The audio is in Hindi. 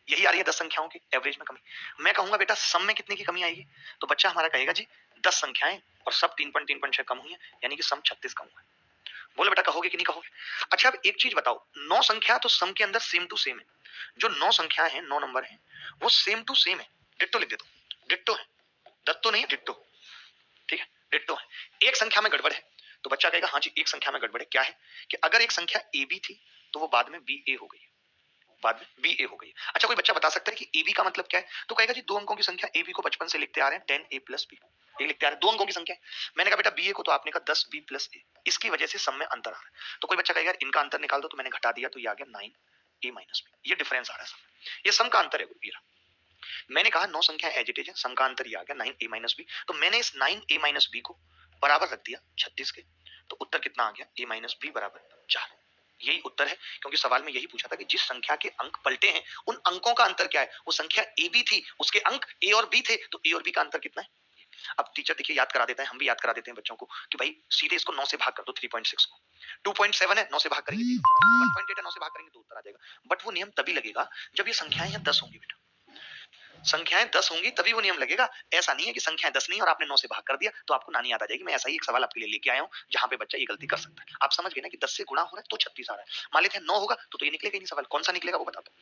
यही आ रही है 10 संख्याओं की एवरेज में कमी। मैं कहूंगा बेटा सम में कितने की कमी आएगी, तो बच्चा हमारा कहेगा जी 10 संख्याएं और सब 3.3.6 कम हुई है, यानी कि सम 36 कम हुआ है। बोले बेटा कहोगे कि नहीं कहोगे? अच्छा अब एक चीज बताओ, 9 संख्या तो सम के अंदर सेम टू सेम है। जो 9 संख्या है, 9 नंबर है, वो सेम टू सेम है। डिट्टो लिख दे दो, डिट्टो है, दत्तो नहीं है, डिट्टो। ठीक है, डिट्टो है। एक संख्या में गड़बड़ है, तो बच्चा कहेगा हाँ जी एक संख्या में गड़बड़ है। क्या है कि अगर एक संख्या ए बी थी तो वो बाद में बी ए हो गई, बाद में बी ए हो गई। अच्छा कोई बच्चा बता सकता है कि ए बी का मतलब क्या है, तो कहेगा जी दो अंकों की संख्या ए बी को बचपन से लिखते आ रहे हैं 10 ए प्लस बी, ये लिखते आ रहे हैं, दो अंकों की संख्या है। मैंने कहा बेटा बी ए को तो आपने कहा 10 बी प्लस ए, इसकी वजह से सम में अंतर आ रहा है। तो कोई बच्चा कहेगा इनका अंतर निकाल दो, तो मैंने घटा दिया तो ये आ गया 9 ए माइनस बी, ये डिफरेंस आ रहा है सम में। ये सम का अंतर है ये रहा। मैंने कहा 9 संख्या एज इट इज है, सम का अंतर ये आ गया 9 ए माइनस बी, तो मैंने इस 9 ए माइनस बी को बराबर रख दिया 36 के, तो उत्तर कितना आ गया ए माइनस बी बराबर 4। यही उत्तर है, क्योंकि सवाल में यही पूछा था कि जिस संख्या के अंक पलटे हैं उन अंकों का अंतर क्या है। वो संख्या ए बी थी, उसके अंक ए और बी थे, तो ए और बी का अंतर कितना है। अब टीचर देखिए याद करा देता है, हम भी याद करा देते हैं बच्चों को कि भाई सीधे इसको 9 से भाग कर दो 3.6 को, 2.7 है 9 से भाग करेंगे 1.8 है 9 से भाग करेंगे तो उत्तर आ जाएगा। बट वो नियम तभी लगेगा जब ये संख्याएं यहाँ 10 होंगी बेटा, संख्याएं 10 होंगी तभी वो नियम लगेगा। ऐसा नहीं है कि संख्याएं 10 नहीं और आपने 9 से भाग कर दिया तो आपको नानी याद आ जाएगी। मैं ऐसा ही एक सवाल आपके लिए लेके आया हूं जहां पे बच्चा ये गलती कर सकता है। आप समझ गए ना कि 10 से गुणा हो रहा है तो 36 आ रहा है। मान लेते हैं 9 होगा तो ये निकलेगा ही नहीं सवाल, कौन सा निकलेगा वो बता दो।